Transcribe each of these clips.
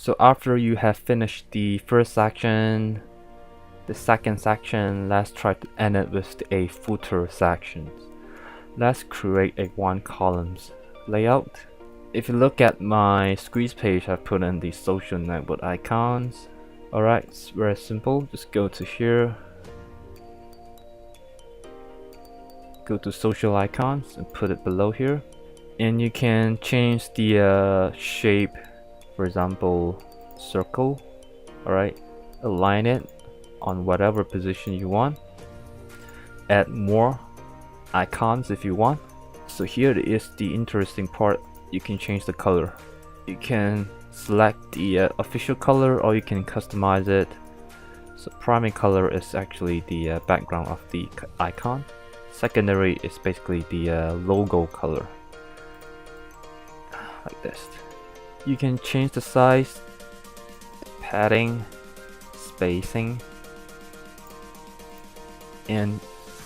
So after you have finished the first section, the second section, let's try to end it with a footer section. Let's create a one columns layout. If you look at my squeeze page, I've put in the social network icons. Alright, it's very simple. Just go to here, go to social icons and put it below here, and you can change the shape, for example circle. Alright, align it on whatever position you want, add more icons if you want. So here is the interesting part. You can change the color. You can select the official color, or you can customize it. So primary color is actually the background of the icon. Secondary is basically the logo color, like this. You can change the size, padding, spacing, and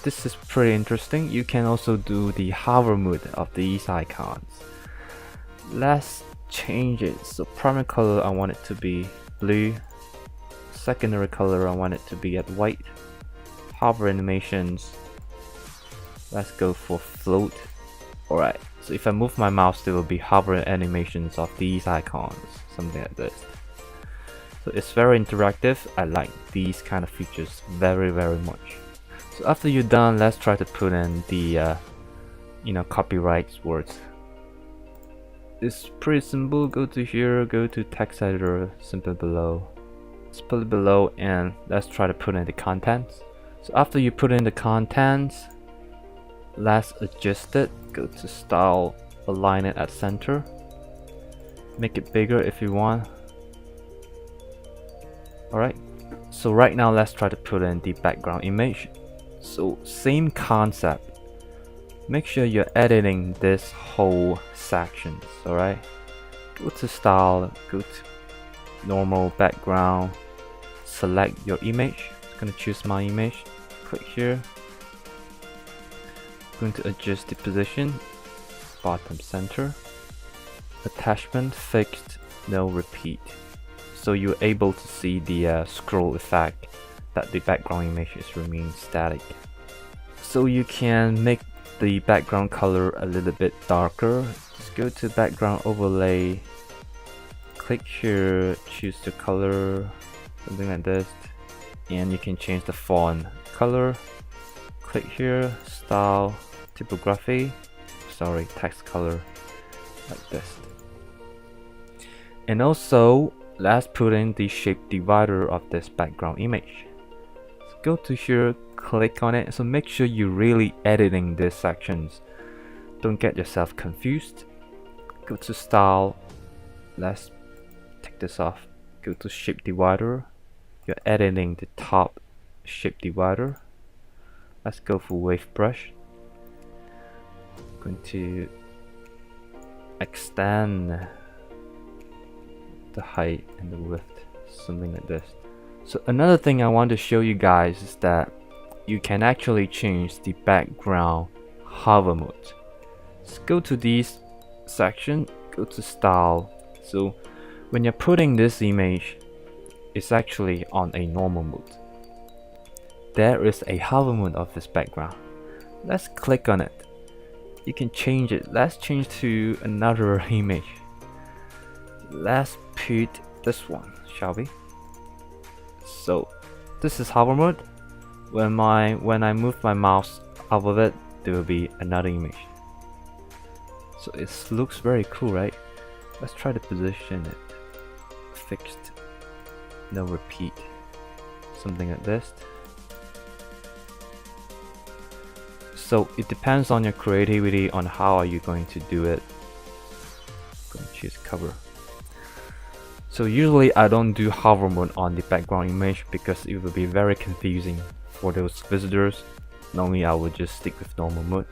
this is pretty interesting. You can also do the hover mode of these icons. Let's change it. So primary color, I want it to be blue. Secondary color, I want it to be at white. Hover animations, let's go for float. Alright, so if I move my mouse, there will be hover animations of these icons, something like this. So it's very interactive. I like these kind of features very much. So after you're done, let's try to put in the copyright words. It's pretty simple. Go to here, go to text editor, simply below. Let's put it below, and let's try to put in the contents. So after you put in the contents, let's adjust it. Go to style, align it at center, make it bigger if you want. Alright, so right now let's try to put in the background image. So same concept. Make sure you're editing this whole section. Alright, go to style, go to normal background, select your image. I'm gonna choose my image, click here, going to adjust the position, bottom center, attachment fixed, no repeat. So you're able to see the scroll effect, that the background images remain static. So you can make the background color a little bit darker. Just go to background overlay, click here, choose the color, something like this, and you can change the font color. Click here, style, typography, text color, like this. And also let's put in the shape divider of this background image. So go to here, click on it. So make sure you're really editing these sections. Don't get yourself confused. Go to style, let's take this off. Go to shape divider. You're editing the top shape divider. Let's go for wave brush. Going to extend the height and the width, something like this. So another thing I want to show you guys is that you can actually change the background hover mode. Let's go to this section, go to style. So when you're putting this image, it's actually on a normal mode. There is a hover mode of this background. Let's click on it. You can change it. Let's change to another image. Let's put this one, shall we? So this is hover mode. When I move my mouse out of it, there will be another image. So it looks very cool, right? Let's try to position it. Fixed, no repeat, something like this. So it depends on your creativity on how are you going to do it. I'm going to choose cover. So usually I don't do hover mode on the background image because it will be very confusing for those visitors. Normally I would just stick with normal mode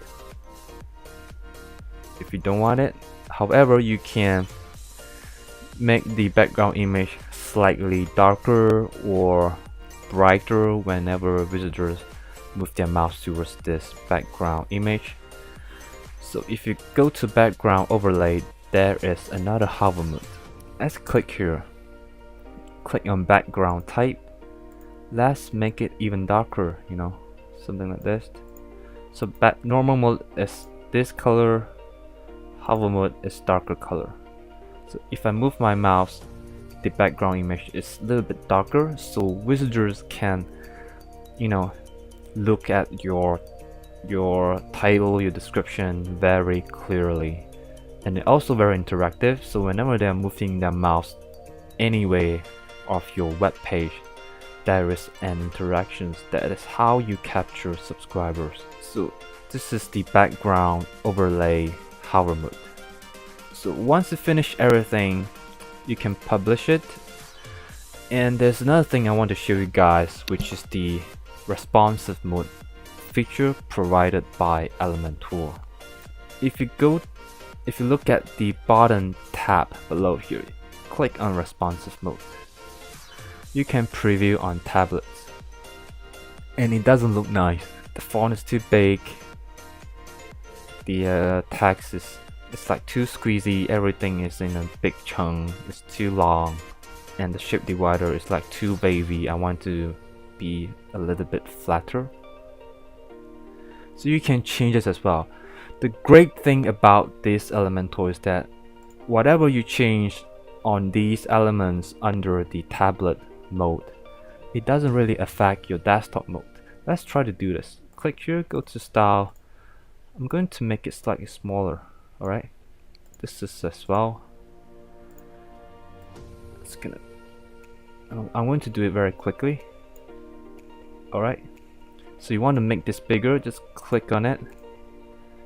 if you don't want it. However, you can make the background image slightly darker or brighter whenever visitors move their mouse towards this background image. So if you go to background overlay, there is another hover mode. Let's click here. click on background type. Let's make it even darker, you know, something like this. So normal mode is this color, hover mode is darker color. So if I move my mouse, the background image is a little bit darker, so visitors can, you know, look at your title, your description very clearly. And it's also very interactive, so whenever they're moving their mouse anyway of your web page, there is an interaction. That is how you capture subscribers. So this is the background overlay hover mode. So once you finish everything, you can publish it. And there's another thing I want to show you guys, which is the responsive mode feature provided by Elementor. If you look at the bottom tab below here, click on responsive mode. You can preview on tablets, and it doesn't look nice. The font is too big. The text it's like too squeezy. Everything is in a big chunk. It's too long, and the shape divider is like too wavy. I want to be a little bit flatter. So you can change this as well. The great thing about this Elementor is that whatever you change on these elements under the tablet mode, it doesn't really affect your desktop mode. Let's try to do this. Click here, go to style. I'm going to make it slightly smaller. Alright, this is as well. I'm going to do it very quickly. Alright, so you want to make this bigger, just click on it.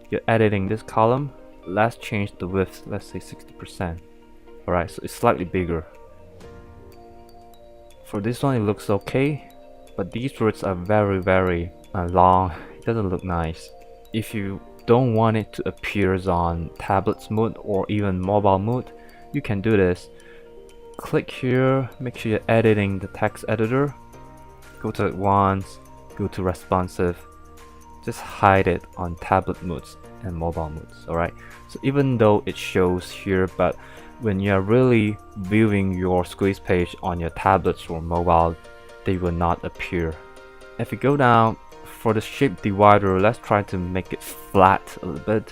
You're editing this column. Let's change the width, let's say 60%. Alright, so it's slightly bigger. For this one it looks okay, but these words are very long. It doesn't look nice. If you don't want it to appear on tablets mode or even mobile mode, you can do this. Click here, make sure you're editing the text editor. Go to advanced, go to responsive. Just hide it on tablet modes and mobile modes. Alright, so even though it shows here, but when you're really viewing your squeeze page on your tablets or mobile, they will not appear. If you go down for the shape divider, let's try to make it flat a little bit.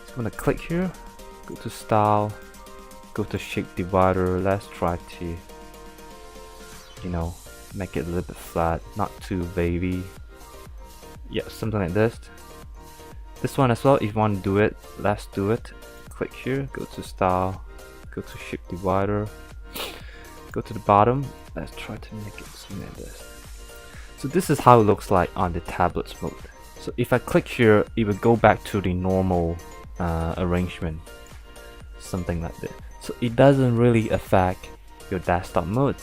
So I'm gonna click here, go to style, go to shape divider. Let's try to, you know, make it a little bit flat, not too wavy. Yeah, something like this. This one as well, if you want to do it, let's do it. Click here, go to style, go to shape divider, go to the bottom. Let's try to make it something like this. So this is how it looks like on the tablets mode. So if I click here, it will go back to the normal arrangement, something like this. So it doesn't really affect your desktop mode.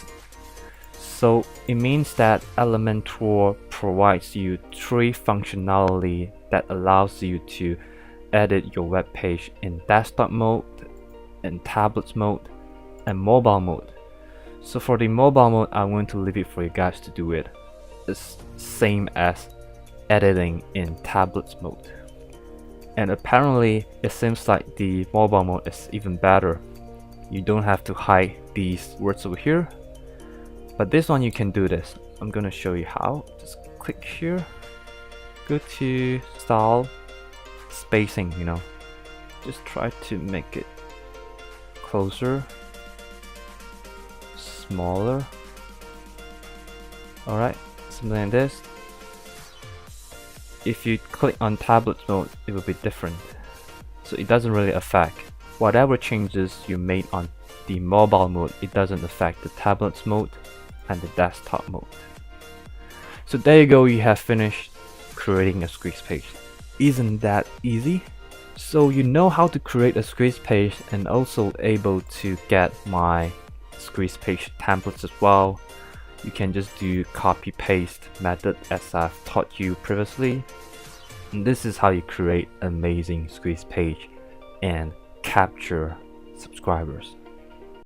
So it means that Elementor provides you 3 functionality that allows you to edit your web page in desktop mode, in tablets mode, and mobile mode. So for the mobile mode, I'm going to leave it for you guys to do it. It's same as editing in tablets mode. And apparently it seems like the mobile mode is even better. You don't have to hide these words over here. But this one you can do this. I'm gonna show you how. Just click here, go to style, spacing, you know. Just try to make it closer, smaller. Alright, something like this. If you click on tablet mode, it will be different. So it doesn't really affect. Whatever changes you made on the mobile mode, it doesn't affect the tablets mode and the desktop mode. So there you go, you have finished creating a squeeze page. Isn't that easy? So you know how to create a squeeze page and also able to get my squeeze page templates as well. You can just do copy paste method as I've taught you previously. And this is how you create amazing squeeze page and capture subscribers.